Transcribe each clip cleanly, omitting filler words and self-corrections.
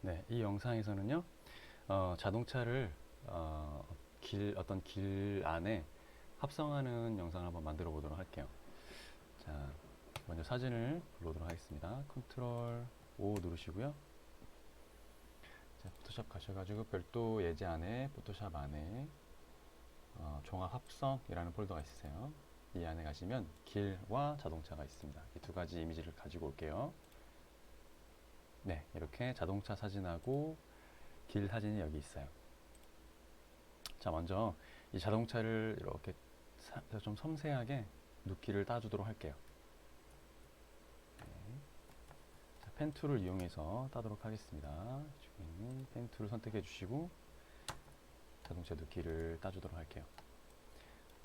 네, 이 영상에서는요, 자동차를 어떤 길 안에 합성하는 영상을 한번 만들어 보도록 할게요. 자, 먼저 사진을 불러오도록 하겠습니다. 컨트롤 O 누르시고요. 자, 포토샵 가셔가지고 별도 예제 안에 포토샵 안에 종합 합성이라는 폴더가 있으세요. 이 안에 가시면 길과 자동차가 있습니다. 이 두 가지 이미지를 가지고 올게요. 네, 이렇게 자동차 사진하고 길 사진이 여기 있어요. 자, 먼저 이 자동차를 이렇게 좀 섬세하게 눕기를 따주도록 할게요. 네. 자, 펜 툴을 이용해서 따도록 하겠습니다. 이쪽에 있는 펜 툴을 선택해 주시고 자동차 눕기를 따주도록 할게요.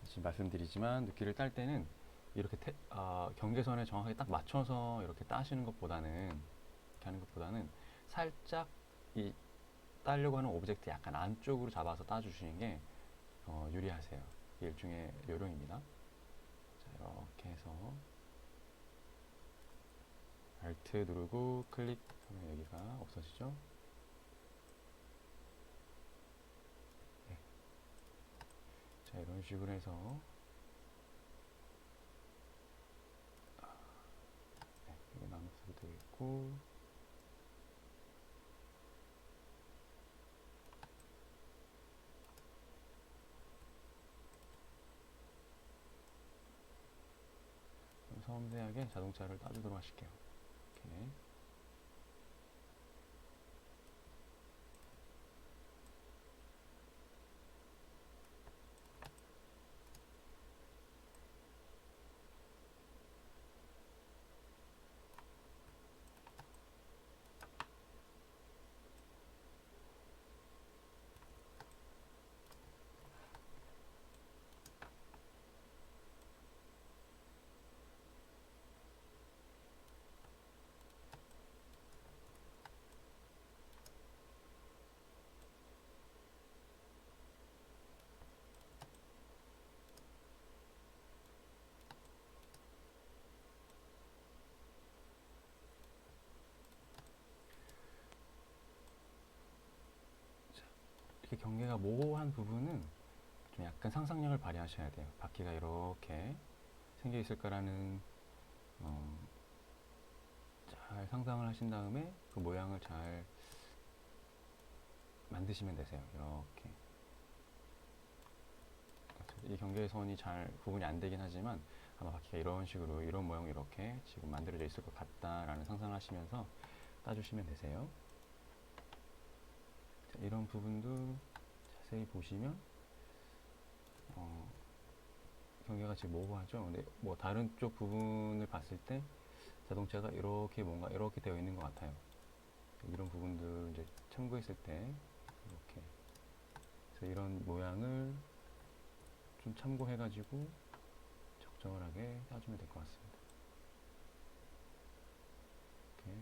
다시 말씀드리지만 눕기를 딸 때는 이렇게 경계선에 정확하게 딱 맞춰서 이렇게 따시는 것보다는 이렇게 하는 것보다는 살짝 이 따려고 하는 오브젝트 약간 안쪽으로 잡아서 따주시는 게 유리하세요. 이게 일종의 요령입니다. 자, 이렇게 해서 Alt 누르고 클릭하면 여기가 없어지죠. 네. 자, 이런 식으로 해서 네, 이게 나눴어도 되겠고, 섬세하게 자동차를 따주도록 하실게요. 이렇게. 이렇게 경계가 모호한 부분은 좀 약간 상상력을 발휘하셔야 돼요. 바퀴가 이렇게 생겨 있을 거라는 잘 상상을 하신 다음에 그 모양을 잘 만드시면 되세요. 이렇게. 이 경계선이 잘 구분이 안 되긴 하지만 아마 바퀴가 이런 식으로 이런 모양 이렇게 지금 만들어져 있을 것 같다라는 상상을 하시면서 따주시면 되세요. 자, 이런 부분도 자세히 보시면 경계가 지금 모호하죠. 근데 뭐 다른 쪽 부분을 봤을 때 자동차가 이렇게 뭔가 이렇게 되어 있는 것 같아요. 이런 부분들 이제 참고했을 때 이렇게 그래서 이런 모양을 좀 참고해가지고 적절하게 따주면 될 것 같습니다. 이렇게.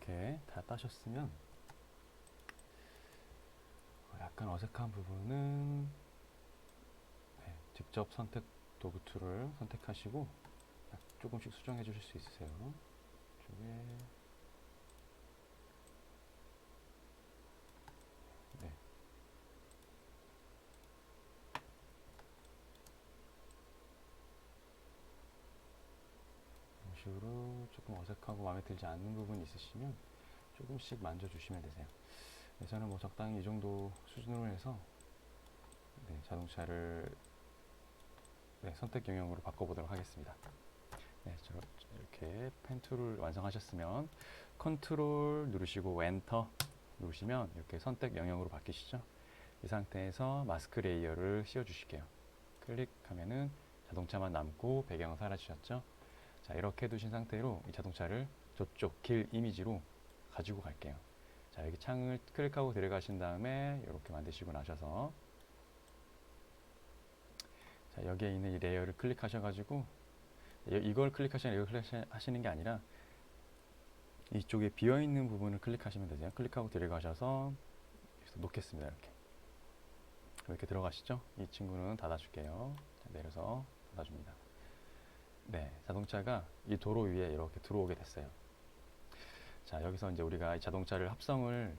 이렇게 다 따셨으면 약간 어색한 부분은 직접 선택 도구 툴을 선택하시고 조금씩 수정해 주실 수 있으세요. 이쪽에 네. 이런 식으로 조금 어색하고 마음에 들지 않는 부분이 있으시면 조금씩 만져주시면 되세요. 네, 저는 뭐 적당히 이 정도 수준으로 해서 자동차를 선택 영역으로 바꿔보도록 하겠습니다. 네, 이렇게 펜 툴을 완성하셨으면 컨트롤 누르시고 엔터 누르시면 이렇게 선택 영역으로 바뀌시죠. 이 상태에서 마스크 레이어를 씌워 주실게요. 클릭하면은 자동차만 남고 배경은 사라지셨죠. 자, 이렇게 두신 상태로 이 자동차를 저쪽 길 이미지로 가지고 갈게요. 자, 여기 창을 클릭하고 들어가신 다음에 이렇게 만드시고 나셔서 자, 여기에 있는 이 레이어를 클릭하셔가지고 이걸 클릭하시는 이걸 클릭하시는 게 아니라 이쪽에 비어있는 부분을 클릭하시면 되세요. 클릭하고 들어가셔서 놓겠습니다. 이렇게 들어가시죠. 이 친구는 닫아줄게요. 자, 내려서 닫아줍니다. 네, 자동차가 이 도로 위에 이렇게 들어오게 됐어요. 자, 여기서 이제 우리가 이 자동차를 합성을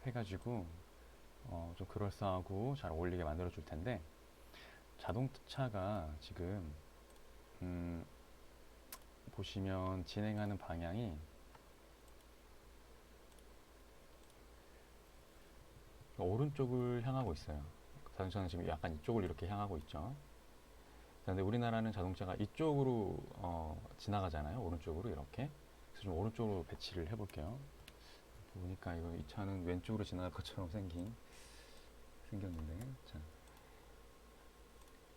해가지고 좀 그럴싸하고 잘 어울리게 만들어 줄 텐데, 자동차가 지금 보시면 진행하는 방향이 오른쪽을 향하고 있어요. 자동차는 지금 약간 이쪽을 이렇게 향하고 있죠. 근데 우리나라는 자동차가 이쪽으로 지나가잖아요. 오른쪽으로 이렇게. 그래서 좀 오른쪽으로 배치를 해볼게요. 보니까 이 차는 왼쪽으로 지나갈 것처럼 생겼는데, 자,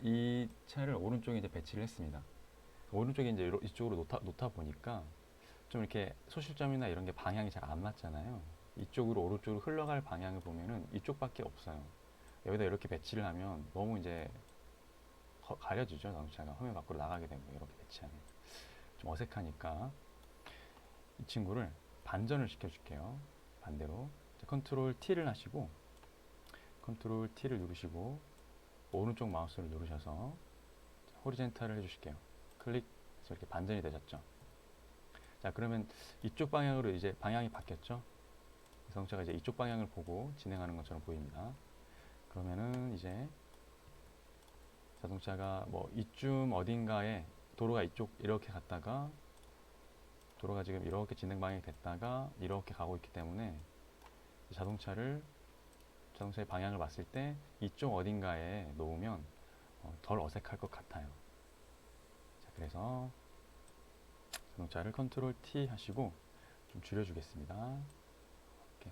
이 차를 오른쪽에 이제 배치를 했습니다. 오른쪽에 이제 이쪽으로 놓다 보니까 좀 이렇게 소실점이나 이런 게 방향이 잘 안 맞잖아요. 이쪽으로 오른쪽으로 흘러갈 방향을 보면은 이쪽밖에 없어요. 여기다 이렇게 배치를 하면 너무 이제 가려지죠. 자동차가 화면 밖으로 나가게 되고 이렇게 배치하면 좀 어색하니까 이 친구를 반전을 시켜줄게요. 반대로 컨트롤 T를 하시고 컨트롤 T를 누르시고 오른쪽 마우스를 누르셔서 호리젠탈을 해주실게요. 클릭 해서 이렇게 반전이 되셨죠. 자, 그러면 이쪽 방향으로 이제 방향이 바뀌었죠. 자동차가 이제 이쪽 방향을 보고 진행하는 것처럼 보입니다. 그러면은 이제 자동차가 뭐 이쯤 어딘가에 도로가 이렇게 갔다가 도로가 지금 이렇게 진행 방향이 됐다가 이렇게 가고 있기 때문에 자동차의 방향을 봤을 때 이쪽 어딘가에 놓으면 덜 어색할 것 같아요. 자, 그래서 자동차를 컨트롤 T 하시고 좀 줄여주겠습니다. 이렇게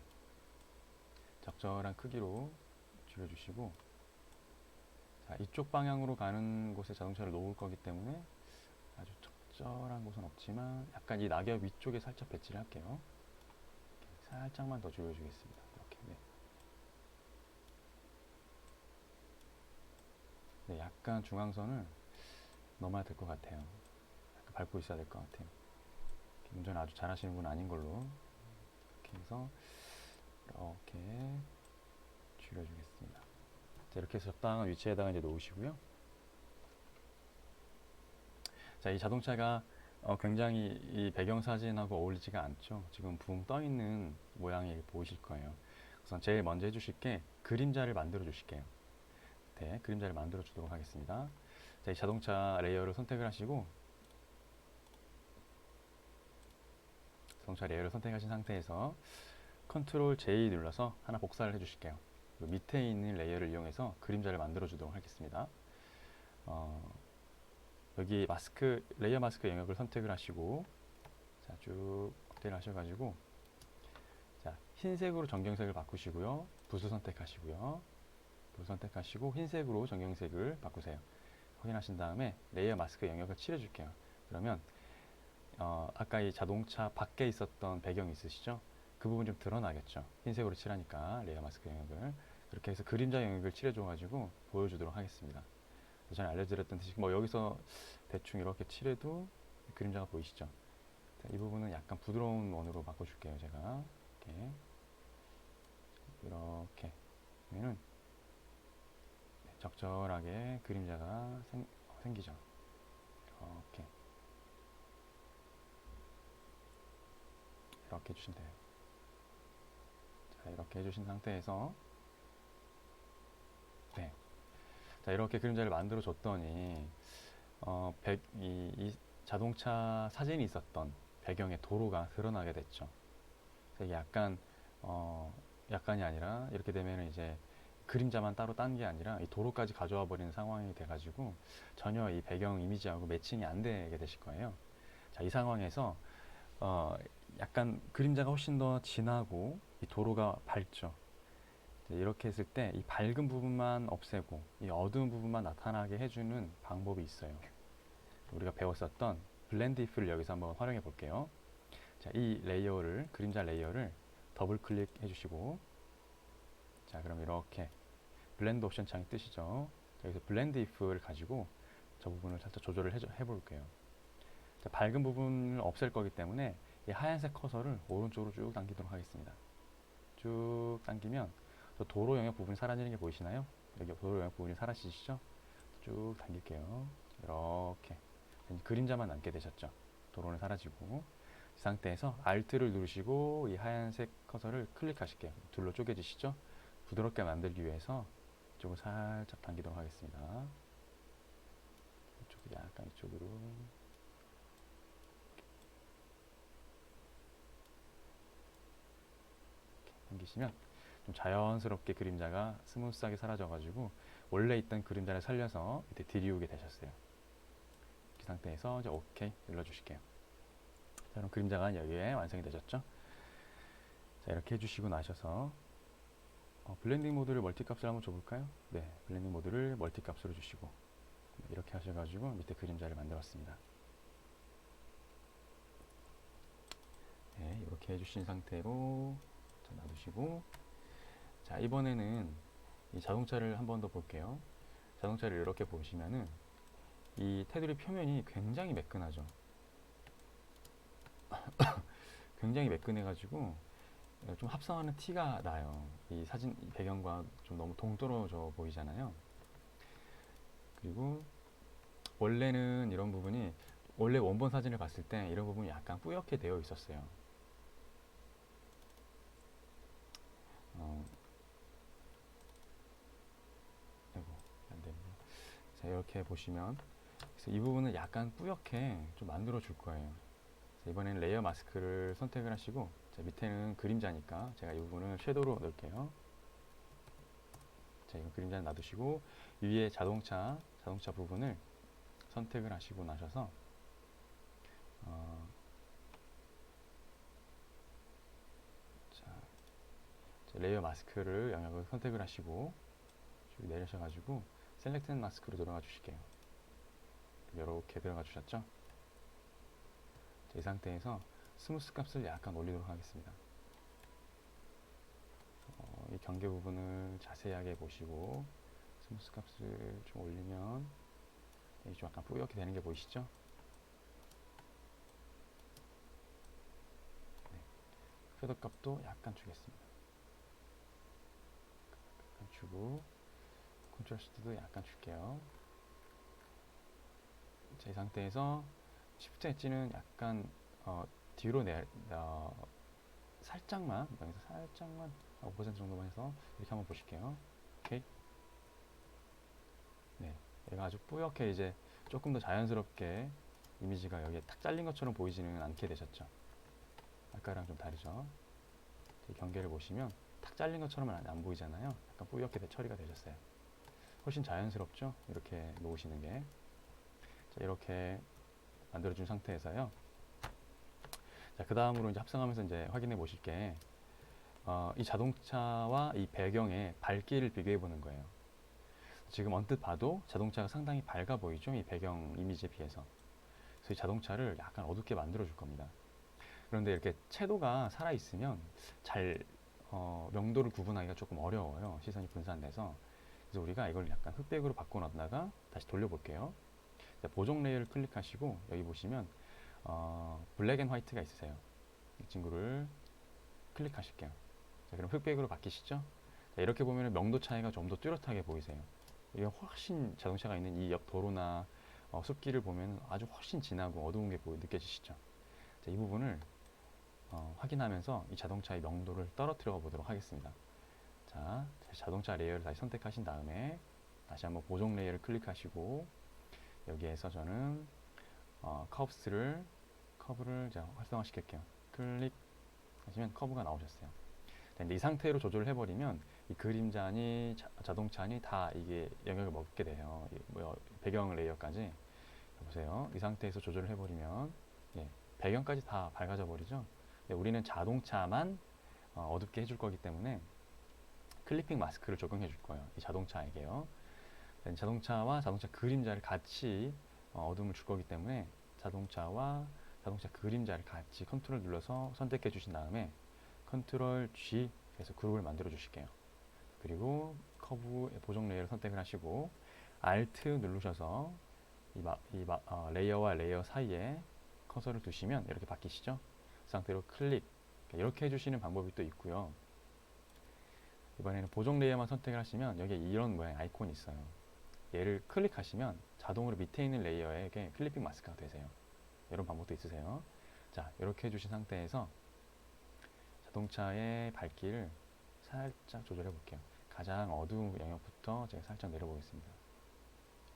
적절한 크기로 줄여주시고, 자, 이쪽 방향으로 가는 곳에 자동차를 놓을 거기 때문에 아주 적절한 곳은 없지만 약간 이 낙엽 위쪽에 살짝 배치를 할게요. 살짝만 더 줄여주겠습니다. 이렇게. 네, 약간 중앙선을 넘어야 될 것 같아요. 약간 밟고 있어야 될 것 같아요. 운전 아주 잘하시는 분 아닌 걸로 이렇게 해서 이렇게 줄여주겠습니다. 자, 이렇게 해서 적당한 위치에다가 이제 놓으시고요. 자, 이 자동차가 굉장히 이 배경 사진하고 어울리지가 않죠. 지금 붕 떠 있는 모양이 보이실 거예요. 우선 제일 먼저 해주실 게 그림자를 만들어 주실게요. 네, 그림자를 만들어 주도록 하겠습니다. 자, 이 자동차 레이어를 선택을 하시고 자동차 레이어를 선택하신 상태에서 컨트롤 J 눌러서 하나 복사를 해주실게요. 밑에 있는 레이어를 이용해서 그림자를 만들어 주도록 하겠습니다. 여기 레이어 마스크 영역을 선택을 하시고, 자, 쭉 확대를 하셔가지고, 자, 흰색으로 정경색을 바꾸시고요. 부수 선택하시고요. 부수 선택하시고, 흰색으로 정경색을 바꾸세요. 확인하신 다음에 레이어 마스크 영역을 칠해줄게요. 그러면, 아까 이 자동차 밖에 있었던 배경이 있으시죠? 그 부분 좀 드러나겠죠? 흰색으로 칠하니까 레이어 마스크 영역을. 그렇게 해서 그림자 영역을 칠해줘가지고 보여주도록 하겠습니다. 전에 알려드렸던 듯이 뭐 여기서 대충 이렇게 칠해도 그림자가 보이시죠? 자, 이 부분은 약간 부드러운 원으로 바꿔줄게요. 제가 이렇게 그러면은 적절하게 그림자가 생기죠. 이렇게 해주시면 돼요. 자, 이렇게 해주신 상태에서 네. 자, 이렇게 그림자를 만들어 줬더니 이 자동차 사진이 있었던 배경의 도로가 드러나게 됐죠. 그래서 이게 약간이 아니라 이렇게 되면 이제 그림자만 따로 딴 게 아니라 이 도로까지 가져와 버리는 상황이 돼가지고 전혀 이 배경 이미지하고 매칭이 안 되게 되실 거예요. 자, 이 상황에서 약간 그림자가 훨씬 더 진하고 이 도로가 밝죠. 이렇게 했을 때 이 밝은 부분만 없애고 이 어두운 부분만 나타나게 해주는 방법이 있어요. 우리가 배웠었던 블렌드 if를 여기서 한번 활용해 볼게요. 자, 이 그림자 레이어를 더블 클릭해 주시고, 자, 그럼 이렇게 블렌드 옵션 창이 뜨시죠. 자, 여기서 블렌드 if를 가지고 저 부분을 살짝 조절을 해 볼게요. 자, 밝은 부분을 없앨 거기 때문에 이 하얀색 커서를 오른쪽으로 쭉 당기도록 하겠습니다. 쭉 당기면 저 도로 영역 부분이 사라지는 게 보이시나요? 여기 도로 영역 부분이 사라지시죠? 쭉 당길게요. 이렇게 그림자만 남게 되셨죠? 도로는 사라지고 이 상태에서 Alt를 누르시고 이 하얀색 커서를 클릭하실게요. 둘로 쪼개지시죠? 부드럽게 만들기 위해서 이쪽을 살짝 당기도록 하겠습니다. 이쪽이 약간 이쪽으로 당기시면 좀 자연스럽게 그림자가 스무스하게 사라져가지고 원래 있던 그림자를 살려서 이렇게 들이우게 되셨어요. 이 상태에서 이제 OK 눌러주실게요. 자, 그럼 그림자가 여기에 완성이 되셨죠? 자, 이렇게 해주시고 나셔서 블렌딩 모드를 멀티 값을 한번 줘볼까요? 네, 블렌딩 모드를 멀티 값으로 주시고 이렇게 하셔가지고 밑에 그림자를 만들었습니다. 네, 이렇게 해주신 상태로 놔두시고, 자, 이번에는 이 자동차를 한 번 더 볼게요. 자동차를 이렇게 보시면은 이 테두리 표면이 굉장히 매끈하죠. 굉장히 매끈해가지고 좀 합성하는 티가 나요. 이 사진 이 배경과 좀 너무 동떨어져 보이잖아요. 그리고 원래는 이런 부분이 원래 원본 사진을 봤을 때 이런 부분이 약간 뿌옇게 되어 있었어요. 아이고, 안 되네. 자, 이렇게 보시면 그래서 이 부분은 약간 뿌옇게 좀 만들어 줄 거예요. 이번에는 레이어 마스크를 선택을 하시고, 자, 밑에는 그림자니까 제가 이 부분을 섀도우로 넣을게요. 자, 이건 그림자는 놔두시고 위에 자동차 부분을 선택을 하시고 나셔서 자, 레이어 마스크를 영역을 선택을 하시고 쭉 내리셔가지고 셀렉트 마스크로 들어가 주실게요. 이렇게 들어가 주셨죠? 자, 이 상태에서 스무스 값을 약간 올리도록 하겠습니다. 이 경계 부분을 자세하게 보시고 스무스 값을 좀 올리면 이게 좀 약간 뿌옇게 되는 게 보이시죠? 네. 섀도우 값도 약간 주겠습니다. 약간 주고 컨트라스트도 약간 줄게요. 자, 이 상태에서 시프트 엣지는 약간 뒤로 살짝만 여기서 살짝만 5% 정도만 해서 이렇게 한번 보실게요. 오케이. 네, 얘가 아주 뿌옇게 이제 조금 더 자연스럽게 이미지가 여기에 탁 잘린 것처럼 보이지는 않게 되셨죠. 아까랑 좀 다르죠. 이 경계를 보시면 탁 잘린 것처럼 안 보이잖아요. 약간 뿌옇게 처리가 되셨어요. 훨씬 자연스럽죠. 이렇게 놓으시는 게. 자, 이렇게 만들어준 상태에서요. 자, 그 다음으로 이제 합성하면서 이제 확인해 보실 게 이 자동차와 이 배경의 밝기를 비교해 보는 거예요. 지금 언뜻 봐도 자동차가 상당히 밝아 보이죠? 이 배경 이미지에 비해서. 그래서 이 자동차를 약간 어둡게 만들어 줄 겁니다. 그런데 이렇게 채도가 살아 있으면 잘 명도를 구분하기가 조금 어려워요. 시선이 분산돼서. 그래서 우리가 이걸 약간 흑백으로 바꿔 놨다가 다시 돌려볼게요. 보정 레이어를 클릭하시고 여기 보시면 블랙 앤 화이트가 있으세요. 이 친구를 클릭하실게요. 자, 그럼 흑백으로 바뀌시죠? 자, 이렇게 보면 명도 차이가 좀 더 뚜렷하게 보이세요. 이게 훨씬 자동차가 있는 이 옆 도로나 숲길을 보면 아주 훨씬 진하고 어두운 게 느껴지시죠? 자, 이 부분을 확인하면서 이 자동차의 명도를 떨어뜨려 보도록 하겠습니다. 자, 자동차 레이어를 다시 선택하신 다음에 다시 한번 보정 레이어를 클릭하시고 여기에서 저는 커브를 제가 활성화 시킬게요. 클릭하시면 커브가 나오셨어요. 근데 이 상태로 조절을 해버리면 이 그림자니 자동차니 다 이게 영역을 먹게 돼요. 배경 레이어까지 보세요. 이 상태에서 조절을 해버리면 배경까지 다 밝아져 버리죠. 우리는 자동차만 어둡게 해줄 거기 때문에 클리핑 마스크를 적용해 줄 거예요. 이 자동차에게요. 자동차와 자동차 그림자를 같이 어둠을 줄 거기 때문에 자동차와 자동차 그림자를 같이 컨트롤 눌러서 선택해 주신 다음에 컨트롤 G 해서 그룹을 만들어 주실게요. 그리고 커브 보정 레이어를 선택을 하시고 Alt 누르셔서 레이어와 레이어 사이에 커서를 두시면 이렇게 바뀌시죠. 그 상태로 클릭 이렇게 해주시는 방법이 또 있고요. 이번에는 보정 레이어만 선택을 하시면 여기에 이런 모양의 아이콘이 있어요. 얘를 클릭하시면 자동으로 밑에 있는 레이어에게 클리핑 마스크가 되세요. 이런 방법도 있으세요. 자, 이렇게 해주신 상태에서 자동차의 밝기를 살짝 조절해 볼게요. 가장 어두운 영역부터 제가 살짝 내려보겠습니다.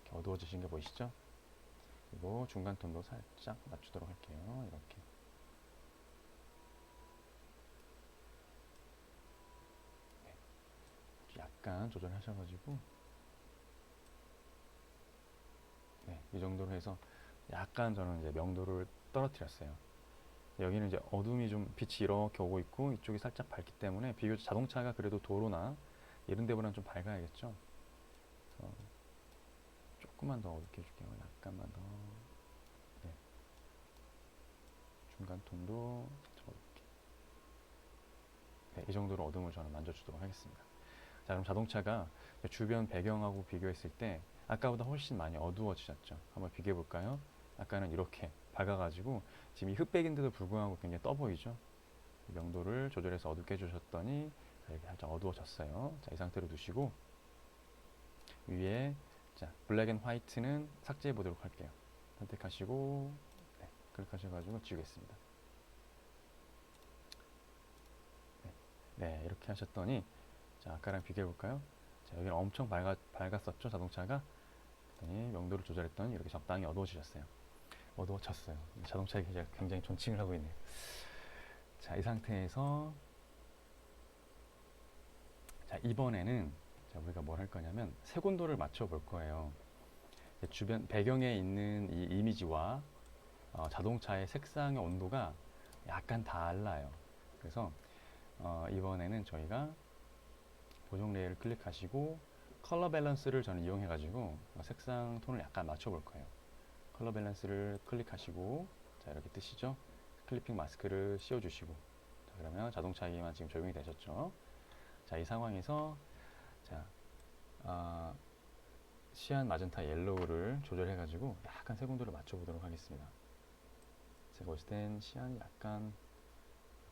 이렇게 어두워지신 게 보이시죠? 그리고 중간 톤도 살짝 낮추도록 할게요. 이렇게. 네. 약간 조절하셔가지고 네, 이 정도로 해서 약간 저는 이제 명도를 떨어뜨렸어요. 여기는 이제 어둠이 좀 빛이 이렇게 오고 있고 이쪽이 살짝 밝기 때문에 비교적 자동차가 그래도 도로나 이런 데보다는 좀 밝아야겠죠. 그래서 조금만 더 어둡게 해줄게요. 약간만 더. 네. 중간 톤도 살짝 어둡게. 네, 이 정도로 어둠을 저는 만져주도록 하겠습니다. 자, 그럼 자동차가 주변 배경하고 비교했을 때 아까보다 훨씬 많이 어두워지셨죠? 한번 비교해 볼까요? 아까는 이렇게 밝아가지고 지금 이 흑백인데도 불구하고 굉장히 떠 보이죠? 명도를 조절해서 어둡게 해주셨더니 이렇게 살짝 어두워졌어요. 자, 이 상태로 두시고 위에 자, 블랙 앤 화이트는 삭제해 보도록 할게요. 선택하시고 네, 클릭하셔가지고 지우겠습니다. 네, 네, 이렇게 하셨더니 자, 아까랑 비교해 볼까요? 자, 여기는 엄청 밝았었죠, 자동차가. 그랬더니 명도를 조절했더니 이렇게 적당히 어두워지셨어요. 어두워졌어요. 자동차에 굉장히 존칭을 하고 있네요. 자, 이 상태에서 자, 이번에는 자, 우리가 뭘 할 거냐면 색온도를 맞춰 볼 거예요. 주변 배경에 있는 이 이미지와 자동차의 색상의 온도가 약간 달라요. 그래서 이번에는 저희가 보정 레이어를 클릭하시고 컬러 밸런스를 저는 이용해 가지고 색상 톤을 약간 맞춰 볼 거예요. 컬러 밸런스를 클릭하시고 자, 이렇게 뜨시죠? 클리핑 마스크를 씌워 주시고 자, 그러면 자동차에게만 지금 적용이 되셨죠? 자, 이 상황에서 자, 시안 마젠타 옐로우를 조절해 가지고 약간 색온도를 맞춰 보도록 하겠습니다. 제가 볼 땐 시안이 약간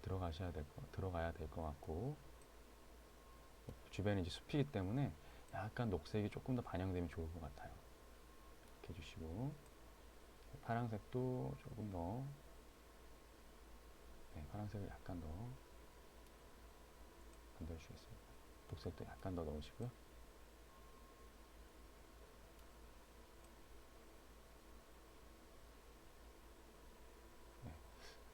들어가야 될 것 같고 주변이 이제 숲이기 때문에 약간 녹색이 조금 더 반영되면 좋을 것 같아요. 이렇게 해주시고 파란색도 조금 더 네, 파란색을 약간 더 만들어주겠습니다. 녹색도 약간 더 넣으시고요. 네,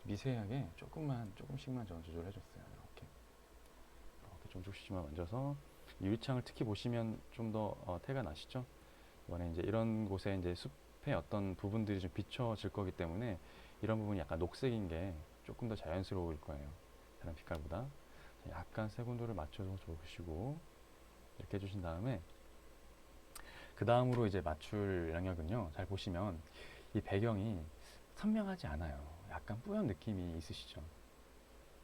미세하게 조금씩만 저는 조절해줬어요. 이렇게 조금씩만 만져서 유리창을 특히 보시면 좀 더 태가 나시죠? 이번에 이제 이런 곳에 이제 숲의 어떤 부분들이 좀 비춰질 거기 때문에 이런 부분이 약간 녹색인 게 조금 더 자연스러울 거예요. 다른 빛깔보다. 약간 색온도를 맞춰서 줘보시고 이렇게 해주신 다음에 그 다음으로 이제 맞출 영역은요. 잘 보시면 이 배경이 선명하지 않아요. 약간 뿌연 느낌이 있으시죠?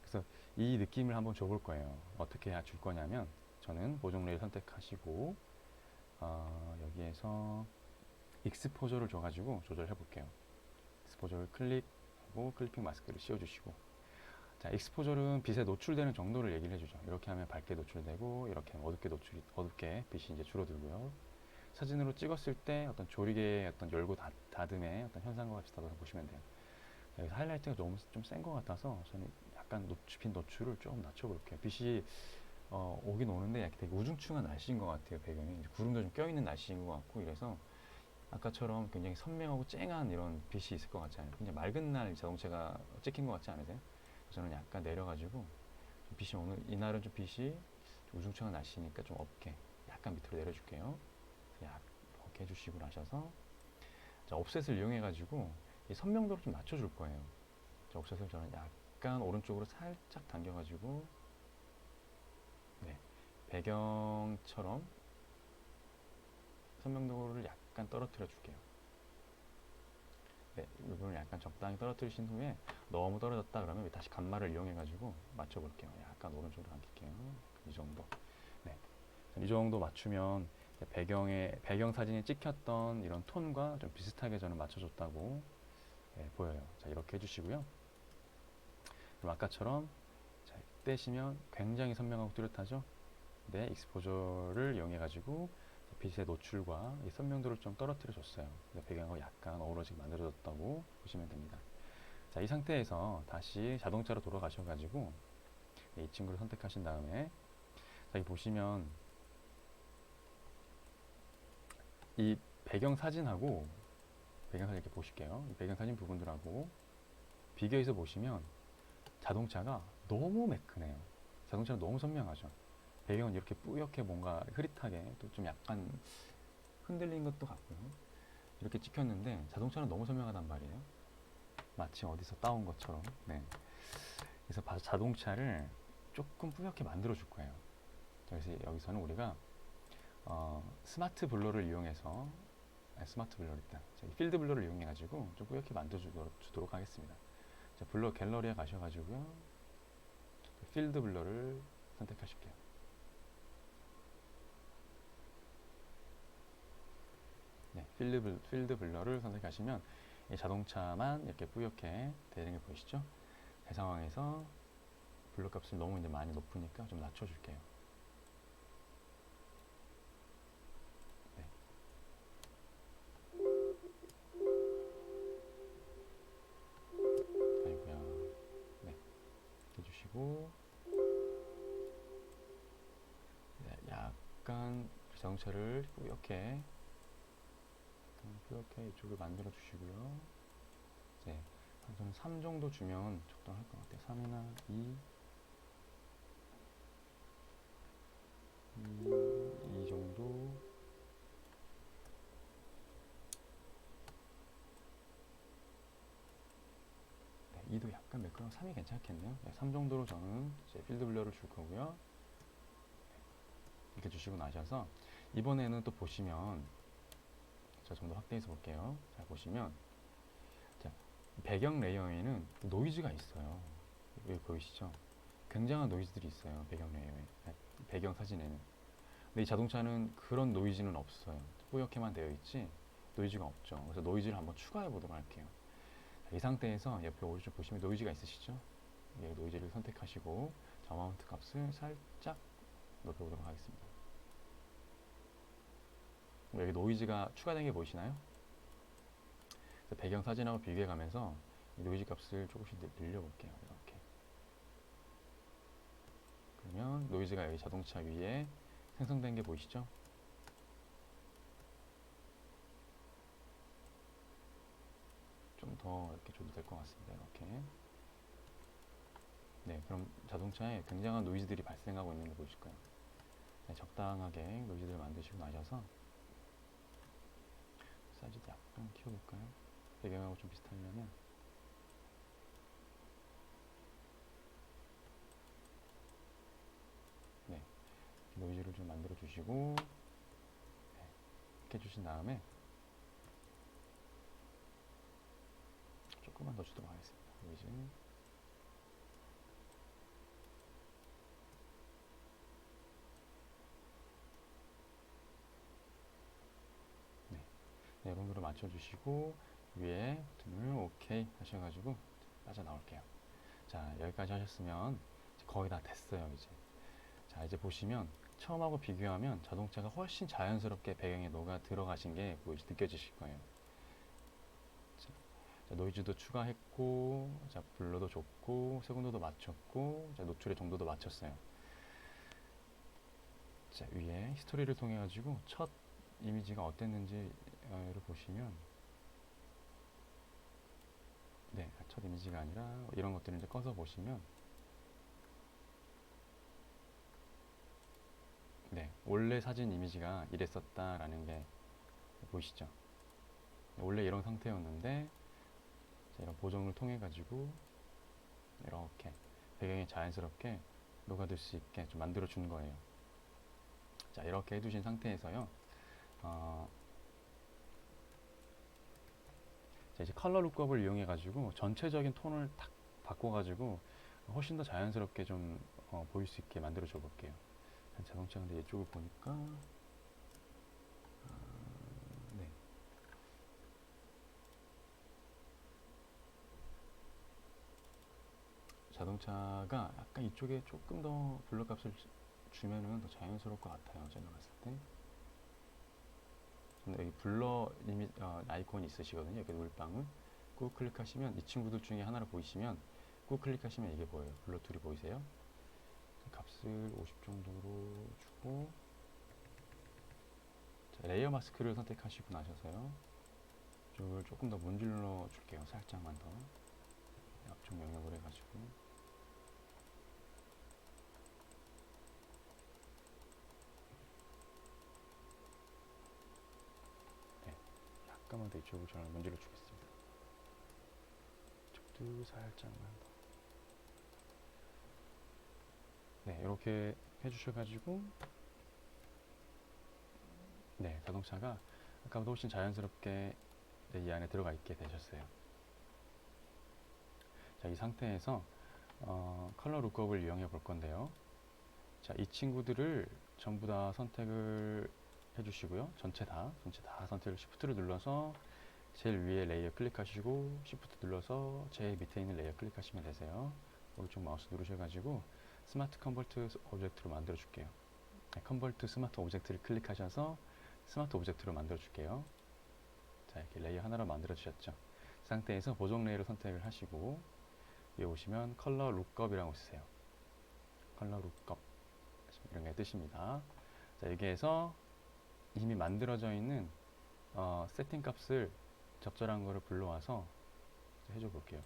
그래서 이 느낌을 한번 줘볼 거예요. 어떻게 줄 거냐면 저는 보정 레이어 선택하시고 여기에서 익스포저를 줘가지고 조절해 볼게요. 익스포저를 클릭 하고 클리핑 마스크를 씌워주시고, 자, 익스포저는 빛에 노출되는 정도를 얘기를 해주죠. 이렇게 하면 밝게 노출되고, 이렇게 하면 어둡게 빛이 이제 줄어들고요. 사진으로 찍었을 때 어떤 조리개의 어떤 열고 닫음의 어떤 현상과 비슷하다고 보시면 돼요. 여기서 하이라이트가 너무 좀 센 것 같아서 저는 약간 빛 노출을 조금 낮춰볼게요. 빛이 오긴 오는데 되게 우중충한 날씨인 것 같아요. 배경이 이제 구름도 좀 껴있는 날씨인 것 같고, 이래서 아까처럼 굉장히 선명하고 쨍한 이런 빛이 있을 것 같지 않아요. 굉장히 맑은 날 자동차가 찍힌 것 같지 않으세요? 저는 약간 내려가지고 좀 빛이 오늘 이날은 좀 빛이 좀 우중충한 날씨니까 좀 없게 약간 밑으로 내려줄게요. 이렇게 해주시고 나셔서, 자, 옵셋을 이용해 가지고 이 선명도를 좀 낮춰줄 거예요. 자, 옵셋을 저는 약간 오른쪽으로 살짝 당겨가지고, 네, 배경처럼 선명도를 약간 떨어뜨려 줄게요. 네, 이 부분을 약간 적당히 떨어뜨리신 후에 너무 떨어졌다 그러면 다시 간말을 이용해 가지고 맞춰 볼게요. 약간 오른쪽으로 당길게요. 이 정도. 네, 이 정도 맞추면 배경 사진에 찍혔던 이런 톤과 좀 비슷하게 저는 맞춰줬다고 보여요. 자, 이렇게 해주시고요. 그럼 아까처럼, 자, 떼시면 굉장히 선명하고 뚜렷하죠. 네, 익스포저를 이용해 가지고 빛의 노출과 이 선명도를 좀 떨어뜨려 줬어요. 배경하고 약간 어우러지게 만들어 줬다고 보시면 됩니다. 자, 이 상태에서 다시 자동차로 돌아가셔 가지고 이 친구를 선택하신 다음에, 자, 여기 보시면 이 배경 사진하고, 배경 사진 이렇게 보실게요. 이 배경 사진 부분들하고 비교해서 보시면 자동차가 너무 매끈해요. 자동차는 너무 선명하죠. 배경은 이렇게 뿌옇게 뭔가 흐릿하게 또 좀 약간 흔들린 것도 같고요. 이렇게 찍혔는데 자동차는 너무 선명하단 말이에요. 마치 어디서 따온 것처럼. 네. 그래서 자동차를 조금 뿌옇게 만들어 줄 거예요. 그래서 여기서는 우리가 스마트 블러를 이용해서, 스마트 블러 있다. 필드 블러를 이용해 가지고 좀 뿌옇게 만들어 주도록 하겠습니다. 자, 블러 갤러리에 가셔 가지고요. 필드 블러를 선택하실게요. 네, 필드 블러를 선택하시면 이 자동차만 이렇게 뿌옇게 되는 게 보이시죠? 그 상황에서 블러 값을 너무 이제 많이 높으니까 좀 낮춰줄게요. 네. 아이고야. 네. 해주시고, 네, 약간 자동차를 뿌옇게 이쪽을 만들어 주시고요. 네. 저는 3 정도 주면 적당할 것 같아요. 3이나 2, 2 정도. 네, 2도 약간 매끄러워. 3이 괜찮겠네요. 네, 3 정도로 저는 이제 필드 블러를 줄 거고요. 이렇게 주시고 나셔서 이번에는 또 보시면, 자, 좀 더 확대해서 볼게요. 자, 보시면, 자, 배경 레이어에는 노이즈가 있어요. 여기 보이시죠? 굉장한 노이즈들이 있어요. 배경 레이어에, 배경 사진에는. 근데 이 자동차는 그런 노이즈는 없어요. 뿌옇게만 되어 있지 노이즈가 없죠. 그래서 노이즈를 한번 추가해 보도록 할게요. 자, 이 상태에서 옆에 오른쪽 보시면 노이즈가 있으시죠? 예, 노이즈를 선택하시고 저마운트 값을 살짝 높여보도록 하겠습니다. 여기 노이즈가 추가된 게 보이시나요? 배경 사진하고 비교해 가면서 노이즈 값을 조금씩 늘려볼게요. 이렇게. 그러면 노이즈가 여기 자동차 위에 생성된 게 보이시죠? 좀 더 이렇게 줘도 될 것 같습니다. 이렇게. 네, 그럼 자동차에 굉장한 노이즈들이 발생하고 있는 게 보이실 거예요. 네, 적당하게 노이즈를 만드시고 나셔서 사이즈도 약간 키워볼까요? 배경하고 좀 비슷하려면. 네, 노이즈를 좀 만들어 주시고, 네, 이렇게 해주신 다음에 조금만 더 주도록 하겠습니다. 노이즈. 네, 이 정도로 맞춰주시고 위에 버튼을 OK 하셔가지고 빠져나올게요. 자, 여기까지 하셨으면 거의 다 됐어요, 이제. 자, 이제 보시면 처음하고 비교하면 자동차가 훨씬 자연스럽게 배경에 녹아 들어가신 게 느껴지실 거예요. 자, 노이즈도 추가했고, 자, 블러도 줬고, 색온도도 맞췄고, 자, 노출의 정도도 맞췄어요. 자, 위에 히스토리를 통해 가지고 첫 이미지가 어땠는지를 보시면, 네, 첫 이미지가 아니라 이런 것들을 이제 꺼서 보시면, 네, 원래 사진 이미지가 이랬었다라는 게 보이시죠? 원래 이런 상태였는데, 자, 이런 보정을 통해 가지고 이렇게 배경이 자연스럽게 녹아들 수 있게 좀 만들어 준 거예요. 자, 이렇게 해두신 상태에서요. 자, 이제 컬러 룩업을 이용해 가지고 전체적인 톤을 탁 바꿔 가지고 훨씬 더 자연스럽게 좀 보일 수 있게 만들어 줘 볼게요. 자동차 근데 이쪽을 보니까 네. 자동차가 약간 이쪽에 조금 더 블러 값을 주면은 더 자연스러울 것 같아요. 제가 봤을 때. 여기 블러 아이콘이 있으시거든요. 여기 물방울 꾹 클릭하시면 이 친구들 중에 하나를 보이시면 꾹 클릭하시면 이게 보여요. 블러 툴이 보이세요? 값을 50 정도로 주고, 자, 레이어 마스크를 선택하시고 나셔서요. 이쪽을 조금 더 문질러 줄게요. 살짝만 더 앞쪽 영역을 해가지고. 네, 약간만 더 이쪽을 저는 문질러 주겠습니다. 이쪽도 살짝만 더. 네, 이렇게 해주셔가지고, 네, 자동차가 아까보다 훨씬 자연스럽게 이 안에 들어가 있게 되셨어요. 자, 이 상태에서 컬러 룩업을 이용해 볼 건데요. 자, 이 친구들을 전부 다 선택을 해주시고요. 전체 다 선택을 Shift를 눌러서 제일 위에 레이어 클릭하시고 Shift 눌러서 제일 밑에 있는 레이어 클릭하시면 되세요. 오른쪽 마우스 누르셔가지고 스마트 컨버트 오브젝트로 만들어 줄게요. 네, 컨버트 스마트 오브젝트를 클릭하셔서 스마트 오브젝트로 만들어 줄게요. 자, 이렇게 레이어 하나로 만들어 주셨죠. 그 상태에서 보정 레이어를 선택을 하시고 여기 오시면 컬러 룩업이라고 쓰세요. 컬러 룩업 이런 게 뜻입니다. 자, 여기에서 이미 만들어져 있는 세팅 값을 적절한 거를 불러와서 해줘 볼게요.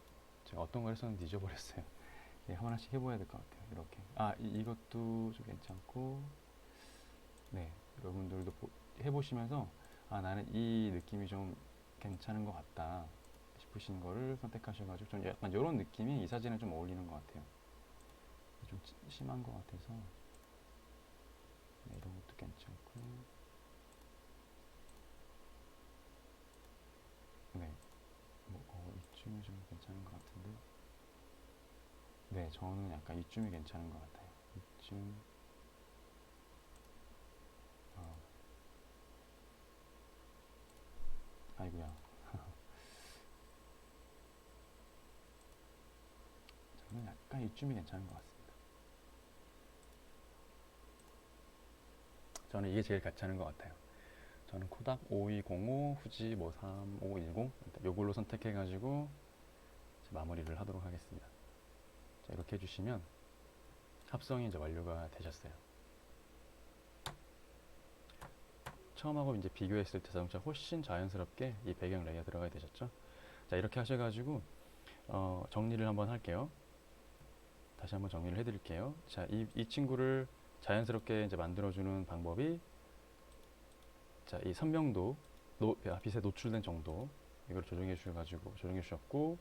제가 어떤 걸 했었는지 잊어버렸어요. 네, 하나씩 해봐야 될 것 같아요. 이렇게. 이것도 좀 괜찮고, 네, 여러분들도 해보시면서 나는 이 느낌이 좀 괜찮은 것 같다 싶으신 거를 선택하셔가지고 좀 약간 이런 느낌이 이 사진에 좀 어울리는 것 같아요. 좀 심한 것 같아서 네, 이런 것도 괜찮고, 네, 이쯤이 좀 괜찮은 것 같은데, 네, 저는 약간 이쯤이 괜찮은 것 같아요. 이쯤, 어, 아이고야. 저는 약간 이쯤이 괜찮은 것 같습니다. 저는 이게 제일 괜찮은 것 같아요. 저는 코닥 5205, 후지 뭐 3510 요걸로 선택해가지고 마무리를 하도록 하겠습니다. 자, 이렇게 해주시면 합성이 이제 완료가 되셨어요. 처음하고 이제 비교했을 때 자동차 훨씬 자연스럽게 이 배경 레이어 들어가게 되셨죠. 자, 이렇게 하셔가지고 정리를 한번 할게요. 다시 한번 정리를 해드릴게요. 자, 이 친구를 자연스럽게 이제 만들어주는 방법이, 자, 이 선명도, 빛에 노출된 정도, 이걸 조정해 주셨고,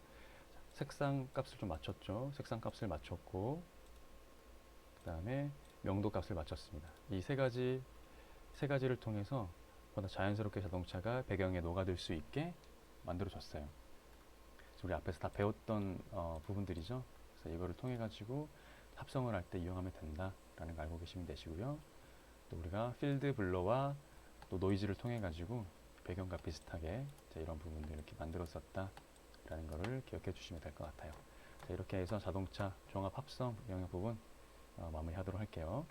색상 값을 좀 맞췄죠. 색상 값을 맞췄고, 그 다음에 명도 값을 맞췄습니다. 이 세 가지를 통해서 보다 자연스럽게 자동차가 배경에 녹아들 수 있게 만들어졌어요. 우리 앞에서 다 배웠던 부분들이죠. 그래서 이거를 통해 가지고 합성을 할 때 이용하면 된다라는 거 알고 계시면 되시고요. 또 우리가 필드 블러와 또 노이즈를 통해 가지고 배경과 비슷하게 이런 부분들 이렇게 만들었었다 라는 거를 기억해 주시면 될 것 같아요. 자, 이렇게 해서 자동차 종합 합성 영역 부분 마무리하도록 할게요.